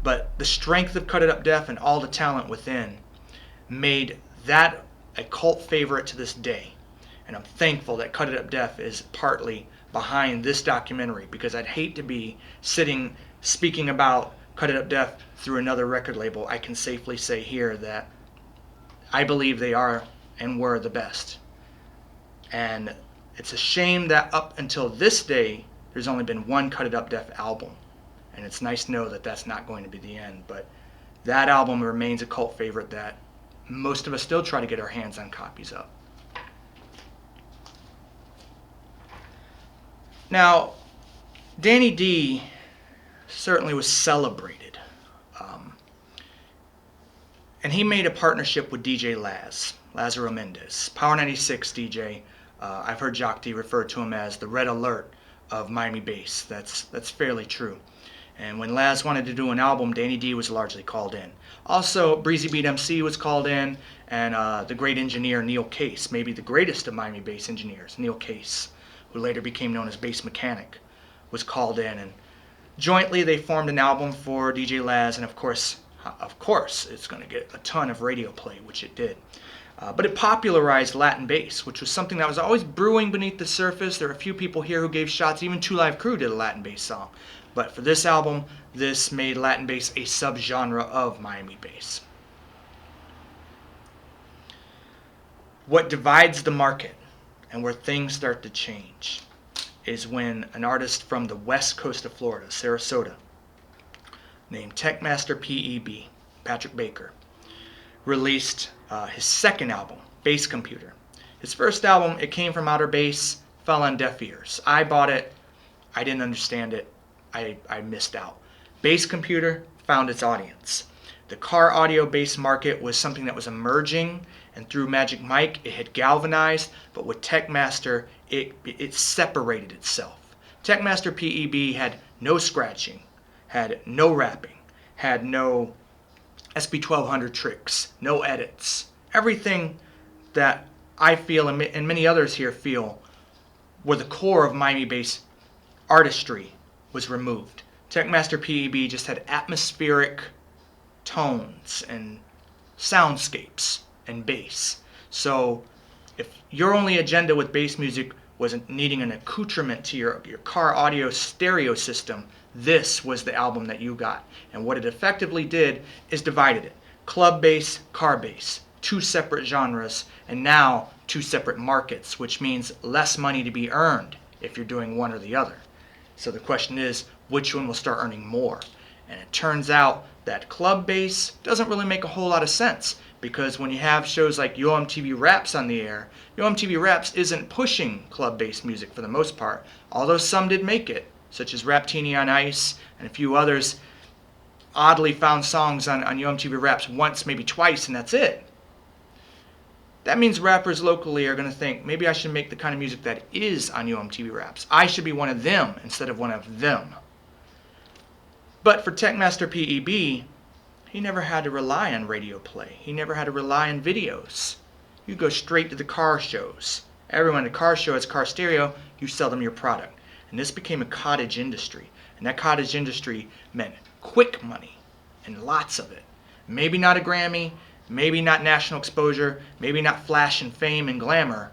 But the strength of Cut It Up Def and all the talent within made that a cult favorite to this day. And I'm thankful that Cut It Up Def is partly behind this documentary, because I'd hate to be sitting speaking about Cut It Up Def through another record label. I can safely say here that I believe they are and were the best. And it's a shame that up until this day, there's only been one Cut It Up Def album. And it's nice to know that that's not going to be the end. But that album remains a cult favorite that most of us still try to get our hands on copies of. Now, Danny D certainly was celebrated. And he made a partnership with DJ Lazaro Mendez, Power 96 DJ. I've heard Jock D refer to him as the Red Alert of Miami bass. That's fairly true. And when Laz wanted to do an album, Danny D was largely called in. Also, Breezy Beat MC was called in, and the great engineer Neil Case, maybe the greatest of Miami bass engineers, Neil Case, who later became known as Bass Mechanic, was called in. And jointly they formed an album for DJ Laz, and of course, it's going to get a ton of radio play, which it did. But it popularized Latin bass, which was something that was always brewing beneath the surface. There are a few people here who gave shots. Even Two Live Crew did a Latin bass song. But for this album, this made Latin bass a subgenre of Miami bass. What divides the market and where things start to change is when an artist from the west coast of Florida, Sarasota, named Techmaster PEB, Patrick Baker, released his second album, Bass Computer. His first album, It Came From Outer Bass, fell on deaf ears. I bought it. I didn't understand it. I missed out. Bass Computer found its audience. The car audio bass market was something that was emerging, and through Magic Mike it had galvanized, but with Techmaster it separated itself. Techmaster PEB had no scratching, had no rapping, had no SP1200 tricks, no edits. Everything that I feel and many others here feel were the core of Miami bass artistry was removed. Techmaster PEB just had atmospheric tones and soundscapes and bass. So if your only agenda with bass music was needing an accoutrement to your car audio stereo system, this was the album that you got. And what it effectively did is divided it. Club bass, car bass, two separate genres, and now two separate markets, which means less money to be earned if you're doing one or the other. So the question is, which one will start earning more? And it turns out that club bass doesn't really make a whole lot of sense, because when you have shows like Yo MTV Raps on the air, Yo MTV Raps isn't pushing club bass music for the most part, although some did make it, such as Raptini on Ice and a few others oddly found songs on Yo MTV Raps once, maybe twice, and that's it. That means rappers locally are going to think, maybe I should make the kind of music that is on Yo MTV Raps. I should be one of them instead of one of them. But for Techmaster PEB, he never had to rely on radio play. He never had to rely on videos. You go straight to the car shows. Everyone at a car show has car stereo, you sell them your product. And this became a cottage industry. And that cottage industry meant quick money, and lots of it. Maybe not a Grammy, maybe not national exposure, maybe not flash and fame and glamour,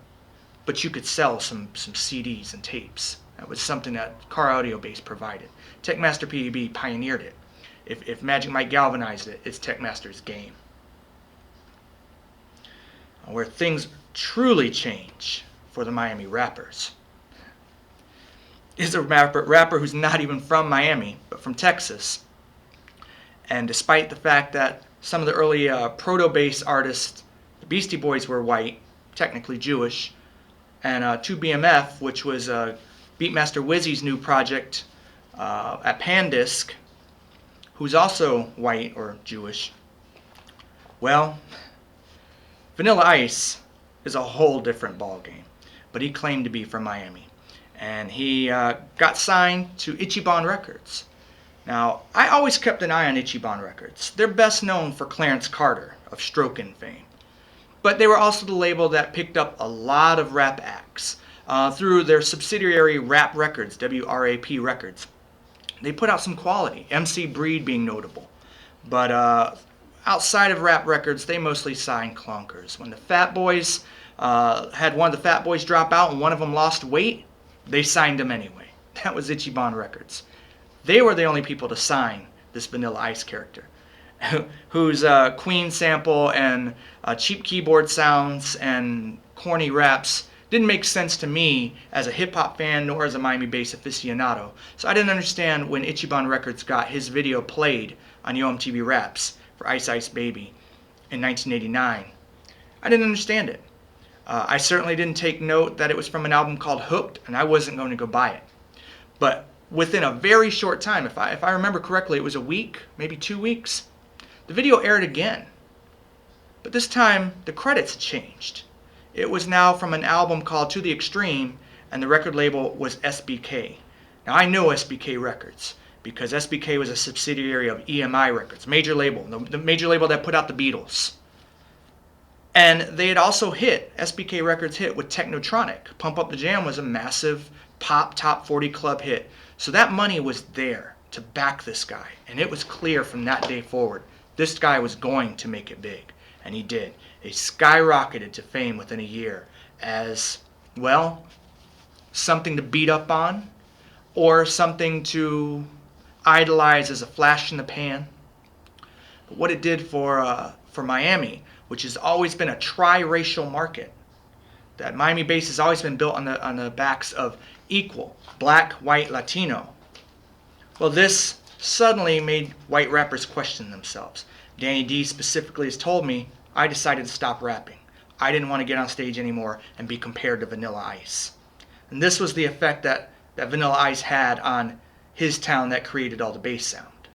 but you could sell some CDs and tapes. That was something that car audio bass provided. Techmaster PEB pioneered it. If Magic Mike galvanized it, it's Techmaster's game. Where things truly change for the Miami rappers is a rapper who's not even from Miami, but from Texas. And despite the fact that some of the early proto-bass artists, the Beastie Boys, were white, technically Jewish, and 2BMF, which was Beatmaster Wizzy's new project at Pandisc, who's also white or Jewish. Well, Vanilla Ice is a whole different ballgame, but he claimed to be from Miami. And he got signed to Ichiban Records. Now, I always kept an eye on Ichiban Records. They're best known for Clarence Carter of Strokin fame. But they were also the label that picked up a lot of rap acts through their subsidiary Rap Records, WRAP Records. They put out some quality, MC Breed being notable. But outside of rap records, they mostly signed clunkers. When the Fat Boys had one of the Fat Boys drop out and one of them lost weight, they signed him anyway. That was Ichiban Records. They were the only people to sign this Vanilla Ice character, whose Queen sample and cheap keyboard sounds and corny raps didn't make sense to me as a hip-hop fan nor as a Miami bass aficionado. So I didn't understand when Ichiban Records got his video played on Yo MTV Raps for Ice Ice Baby in 1989. I didn't understand it. I certainly didn't take note that it was from an album called Hooked, and I wasn't going to go buy it. But within a very short time, if I remember correctly, it was a week, maybe 2 weeks, the video aired again. But this time, the credits changed. It was now from an album called To the Extreme, and the record label was SBK. Now, I know SBK Records because SBK was a subsidiary of EMI Records, major label, the major label that put out the Beatles. And they had also hit, SBK Records hit with Technotronic. Pump Up the Jam was a massive pop top 40 club hit. So that money was there to back this guy. And it was clear from that day forward, this guy was going to make it big. And he did. He skyrocketed to fame within a year as, well, something to beat up on or something to idolize as a flash in the pan. But what it did for Miami, which has always been a tri-racial market, that Miami bass has always been built on the backs of equal black, white, Latino. Well, this suddenly made white rappers question themselves. Danny D specifically has told me, I decided to stop rapping. I didn't want to get on stage anymore and be compared to Vanilla Ice. And this was the effect that Vanilla Ice had on his town that created all the bass sound.